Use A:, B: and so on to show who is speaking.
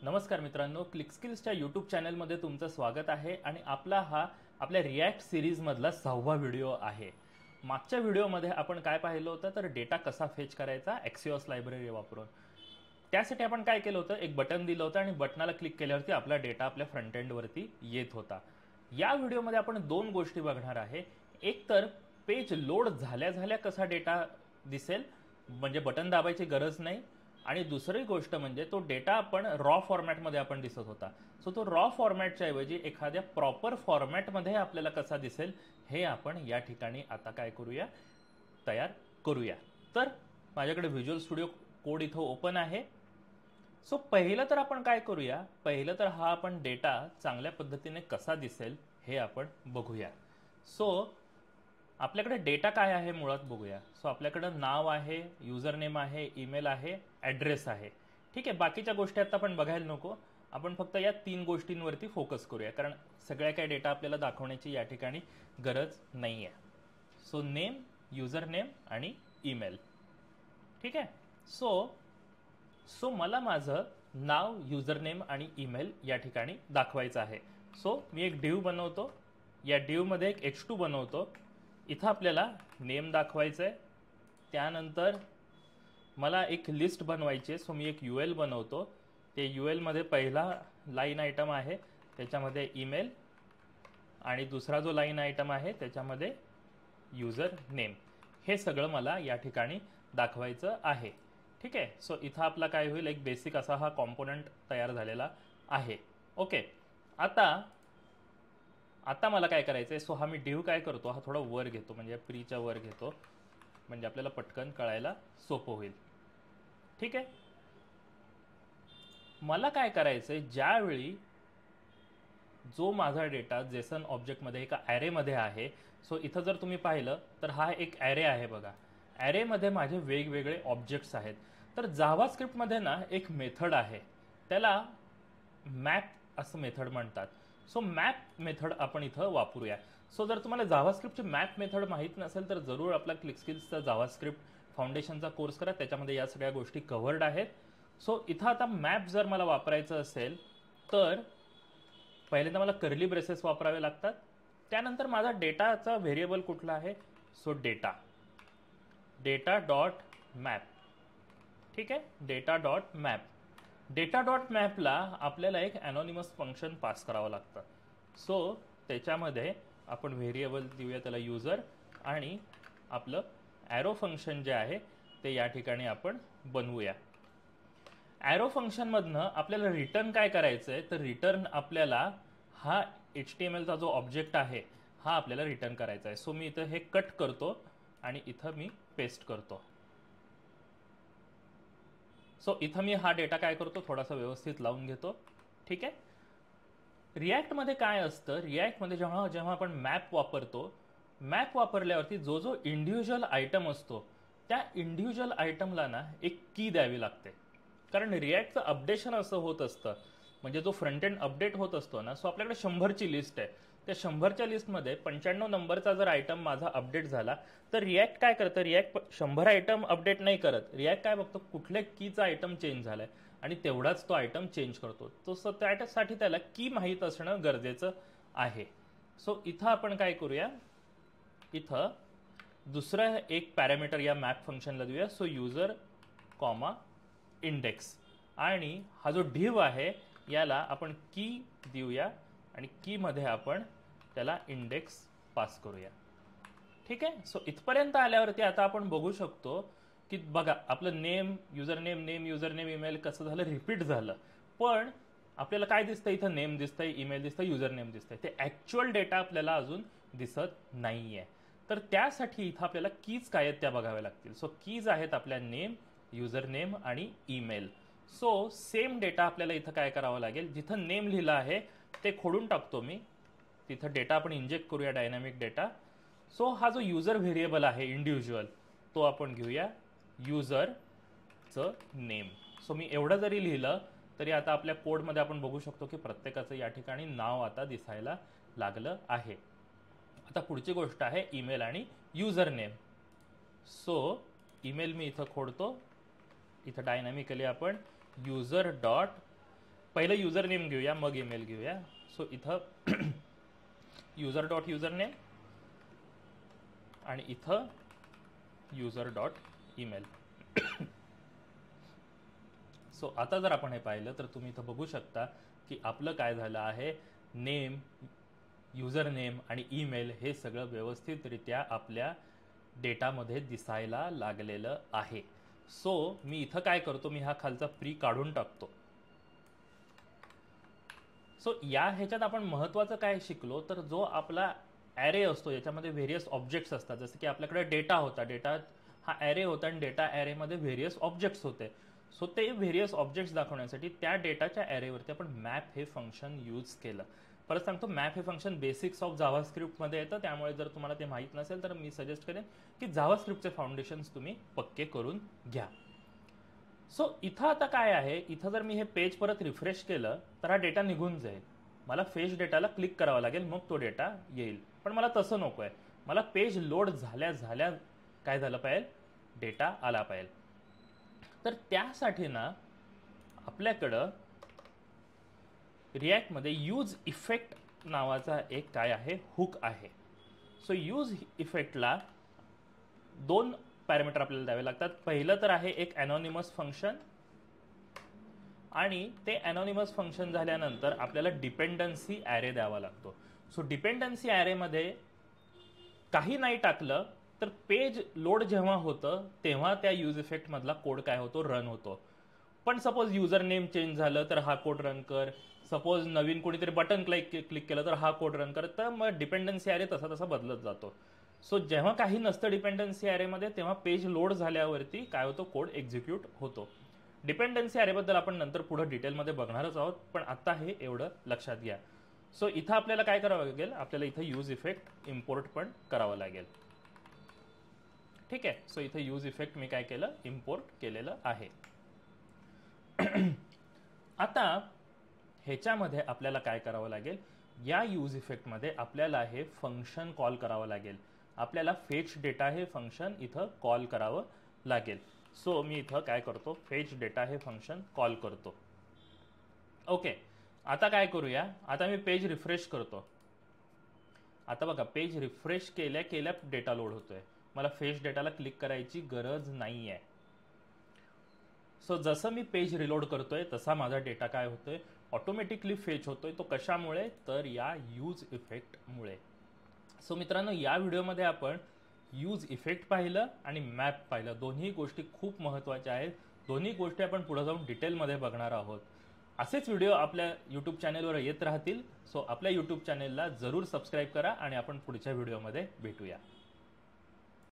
A: नमस्कार मित्रांनो, click स्किल्सच्या YouTube चॅनलमध्ये तुमचं स्वागत आहे आणि आपल्या रिॲक्ट सिरीजमधला 6वा व्हिडिओ आहे. मागच्या व्हिडिओमध्ये आपण काय पाहिलं होतं तर डेटा कसा फेच करायचा एक्सिओस लायब्ररी वापरून. त्यासाठी आपण काय केलं होतं, एक बटन दिलं होतं आणि बटनाला क्लिक केल्यावरती आपला डेटा आपल्या फ्रंट एंडवरती येत होता. या व्हिडिओमध्ये आपण दोन गोष्टी बघणार आहे. एक तर पेज लोड झाल्या झाल्या कसा डेटा दिसेल, म्हणजे बटन दाबायची गरज नाही. आणि दुसरी गोष्ट म्हणजे तो डेटा आपण रॉ फॉर्मॅटमध्ये आपण दिसत होता. सो तो रॉ फॉर्मॅटच्या ऐवजी एखाद्या प्रॉपर फॉर्मॅटमध्ये आपल्याला कसा दिसेल हे आपण या ठिकाणी आता काय करूया, तयार करूया. तर माझ्याकडे व्हिज्युअल स्टुडिओ कोड इथं ओपन आहे. सो पहिलं तर आपण काय करूया, पहिलं तर हा आपण डेटा चांगल्या पद्धतीने कसा दिसेल हे आपण बघूया. सो आपल्याकडे डेटा काय आहे मुळात बघूया. सो आपल्याकडे नाव आहे, युजर नेम आहे, ईमेल आहे, ॲड्रेस आहे. ठीक आहे, बाकीच्या गोष्टी आता आपण बघायला नको. आपण फक्त या 3 गोष्टींवरती फोकस करूया, कारण सगळ्या काही डेटा आपल्याला दाखवण्याची या ठिकाणी गरज नाही आहे. सो नेम, युजर नेम आणि ईमेल. ठीक आहे. सो मला माझं नाव, युजर नेम आणि ईमेल या ठिकाणी दाखवायचं आहे. सो मी एक डिव्ह बनवतो. या डिव्हमध्ये एक H2 बनवतो. इथं आपल्याला नेम दाखवायचं आहे. त्यानंतर मला एक लिस्ट बनवायची आहे. सो मी एक UL बनवतो. ते UL मध्ये पहिला लाईन आयटम आहे त्याच्यामध्ये ईमेल आणि दुसरा जो लाईन आयटम आहे त्याच्यामध्ये युजर नेम. हे सगळं मला या ठिकाणी दाखवायचं आहे. ठीक आहे. सो इथं आपला काय होईल, एक बेसिक असा हा कॉम्पोनंट तयार झालेला आहे. ओके. आता मला काय करायचं आहे, सो हा मी डिव्ह काय करतो, हा थोडा वर घेतो, म्हणजे प्रीच्या वर घेतो, म्हणजे आपल्याला पटकन कळायला सोपं होईल. ठीक आहे. मला काय करायचं आहे, ज्यावेळी जो माझा डेटा जेसन ऑब्जेक्टमध्ये एका ॲरेमध्ये आहे. सो इथं जर तुम्ही पाहिलं तर हा एक ॲरे आहे बघा. ॲरेमध्ये माझे वेगवेगळे ऑब्जेक्ट्स आहेत. तर जावास्क्रिप्टमध्ये ना एक मेथड आहे, त्याला मॅप असं मेथड म्हणतात. सो मॅप मेथड आपण इथं वापरूया. सो जर तुम्हाला जावास्क्रिप्टची मॅप मेथड माहीत नसेल तर जरूर आपला क्लिक स्किल्सचा जावास्क्रिप्ट फाउंडेशनचा कोर्स करा, त्याच्यामध्ये या सगळ्या गोष्टी कव्हर्ड आहेत. सो इथं आता मॅप जर मला वापरायचं असेल तर पहिल्यांदा मला कर्ली ब्रेसेस वापरावे लागतात. त्यानंतर माझा डेटाचा व्हेरिएबल कुठला आहे, सो डेटा डॉट मॅप. ठीक आहे, data dot map. Data dot मॅपला आपल्याला एक अनॉनिमस फंक्शन पास करावं लागतं. सो त्याच्यामध्ये आपण व्हेरिएबल देऊया त्याला युजर, आणि आपलं ॲरो फंक्शन जे आहे ते या ठिकाणी आपण बनवूया. ॲरो फंक्शनमधनं आपल्याला रिटर्न काय करायचं आहे, तर रिटर्न आपल्याला हा HTMLचा जो ऑब्जेक्ट आहे हा आपल्याला रिटर्न करायचा आहे. सो मी इथं हे कट करतो आणि इथं मी पेस्ट करतो. सो इथं मी हा डेटा काय करतो, थोडासा व्यवस्थित लावून घेतो. ठीक आहे. रिॲक्टमध्ये काय असतं, रिॲक्टमध्ये जेव्हा आपण मॅप वापरतो, मॅप वापरल्यावरती जो इंडिव्हिज्युअल आयटम असतो त्या इंडिव्हिज्युअल आयटमला ना एक की द्यावी लागते. कारण रिॲक्टचं अपडेशन असं होत असतं, म्हणजे जो फ्रंट एंड अपडेट होत असतो ना, सो आपल्याकडे 100ची लिस्ट आहे. त्या 100च्या लिस्टमध्ये 95 नंबरचा जर आयटम माझा अपडेट झाला तर रिॲक्ट काय करतं, रिॲक्ट 100 आयटम अपडेट नाही करत. रिॲक्ट काय बघतो, कुठल्या कीचा आयटम चेंज झालाय आणि तेवढाच तो आयटम चेंज करतो. तो त्यासाठी त्याला की माहीत असणं गरजेचं आहे. सो इथं आपण काय करूया, इथं दुसरं एक पॅरामीटर या मॅप फंक्शनला देऊया. सो युजर कॉमा इंडेक्स, आणि हा जो डिव्ह आहे याला आपण की देऊया आणि की मध्ये आपण त्याला इंडेक्स पास करूया. ठीक आहे. सो इथपर्यंत आल्यावरती आता आपण बघू शकतो की बघा आपलं नेम, युजर नेम, ईमेल कसं झालं, रिपीट झालं. पण आपल्याला काय दिसतंय, इथं नेम दिसतंय, ईमेल दिसतंय, युजर नेम दिसतंय. ते ॲक्च्युअल डेटा आपल्याला अजून दिसत नाहीये. तर त्यासाठी इथं आपल्याला कीज काय आहेत त्या बघाव्या लागतील. सो कीज आहेत आपल्या नेम, युजर नेम आणि ईमेल. सो सेम डेटा आपल्याला इथं काय करावं लागेल, जिथं नेम लिहिलं आहे ते खोडून टाकतो मी. तिथं डेटा आपण इंजेक्ट करूया, डायनॅमिक डेटा. सो हा जो युजर व्हेरिएबल आहे इंडिव्हिज्युअल, तो आपण घेऊया युजरचं नेम. सो मी एवढं जरी लिहिलं तरी आता आपल्या कोडमध्ये आपण बघू शकतो की प्रत्येकाचं या ठिकाणी नाव आता दिसायला लागलं आहे. आता पुढची गोष्ट आहे ईमेल आणि user name. So email me इथं खोडतो. इथं डायनॅमिकली आपण युजर डॉट पहिलं युजर नेम घेऊया, मग ईमेल घेऊया. सो इथं युजर डॉट युजर नेम आणि इथं युजर डॉट ईमेल. सो आता जर आपण हे पाहिलं तर तुम्ही इथं बघू शकता की आपलं काय झालं आहे, नेम, युजर नेम आणि ईमेल हे सगळं व्यवस्थितरित्या आपल्या डेटामध्ये दिसायला लागलेलं आहे. सो मी इथं काय करतो, मी हा खालचा प्री काढून टाकतो. सो या ह्याच्यात आपण महत्त्वाचं काय शिकलो, तर जो आपला ॲरे असतो याच्यामध्ये व्हेरियस ऑब्जेक्ट्स असतात. जसं की आपल्याकडे डेटा होता, डेटा हा ॲरे होता आणि डेटा ॲरेमध्ये व्हेरियस ऑब्जेक्ट्स होते. सो ते व्हेरियस ऑब्जेक्ट्स दाखवण्यासाठी त्या डेटाच्या ॲरेवरती आपण मॅप हे फंक्शन यूज केलं. परत सांगतो, मॅप हे फंक्शन बेसिक्स ऑफ जावास्क्रिप्टमध्ये येतं, त्यामुळे जर तुम्हाला ते माहीत नसेल तर मी सजेस्ट करेन की जावास्क्रिप्टचे फाउंडेशन्स तुम्ही पक्के करून घ्या. सो इथं आता काय आहे, इथं जर मी हे पेज परत रिफ्रेश केलं तर हा डेटा निघून जाईल. मला फेच डेटाला क्लिक करावं लागेल, मग तो डेटा येईल. पण मला तसं नको आहे, मला पेज लोड झाल्या झाल्या काय झालं पाहिजे, डेटा आला पाहिजे. तर त्यासाठी ना आपल्याकडं रिॲक्टमध्ये यूज इफेक्ट नावाचा एक काय आहे, हुक आहे. सो यूज इफेक्टला 2 पॅरामीटर आपल्याला द्यावे लागतात. पहिलं तर आहे एक अनॉनिमस फंक्शन, आणि ते अनॉनिमस फंक्शन झाल्यानंतर आपल्याला डिपेंडन्सी ॲरे द्यावा लागतो. सो डिपेंडन्सी ॲरेमध्ये काही नाही टाकलं तर पेज लोड जेव्हा होतं तेव्हा त्या यूज इफेक्टमधला कोड काय होतो, रन होतो. पण सपोज युजर नेम चेंज झालं तर हा कोड रन कर, सपोज नवीन कोणीतरी बटन क्लिक केलं तर हा कोड रन कर, तर मग डिपेंडन्सी ॲरे तसा तसा बदलत जातो. सो जेव्हा काही नसतं डिपेंडन्सी ॲरेमध्ये तेव्हा पेज लोड झाल्यावरती काय होतो, कोड एक्झिक्यूट होतो. डिपेंडन्सी ॲरेबद्दल आपण नंतर पुढे डिटेलमध्ये बघणारच आहोत, पण आता हे एवढं लक्षात घ्या. सो इथं आपल्याला काय करावं लागेल, आपल्याला इथं यूज इफेक्ट इम्पोर्ट पण करावं लागेल. ठीक आहे. सो इथं यूज इफेक्ट मी काय केलं, इम्पोर्ट केलेलं आहे. आता ह्याच्यामध्ये आपल्याला काय करावं लागेल, या यूज इफेक्टमध्ये आपल्याला हे फंक्शन कॉल करावं लागेल. आपल्याला फेच डेटा हे फंक्शन इथं कॉल करावं लागेल. सो मी इथं काय करतो, फेच डेटा हे फंक्शन कॉल करतो. ओके. आता काय करूया, आता मी पेज रिफ्रेश करतो. आता बघा, पेज रिफ्रेश केल्या केल्या डेटा लोड होतोय. मला फेच डेटाला क्लिक करायची गरज नाही आहे. सो जसं मी पेज रिलोड करतोय तसा माझा डेटा काय होतोय, ऑटोमॅटिकली फेच होतोय. तो कशामुळे, तर या यूज इफेक्टमुळे. सो मित्रांनो, या व्हिडिओमध्ये आपण यूज इफेक्ट पाहिलं आणि मॅप पाहिलं. दोन्ही गोष्टी खूप महत्त्वाच्या आहेत. दोन्ही गोष्टी आपण पुढे जाऊन डिटेलमध्ये बघणार आहोत. असेच व्हिडिओ आपल्या यूट्यूब चॅनेलवर येत राहतील. सो आपल्या यूट्यूब चॅनेलला जरूर सबस्क्राईब करा आणि आपण पुढच्या व्हिडिओमध्ये भेटूया.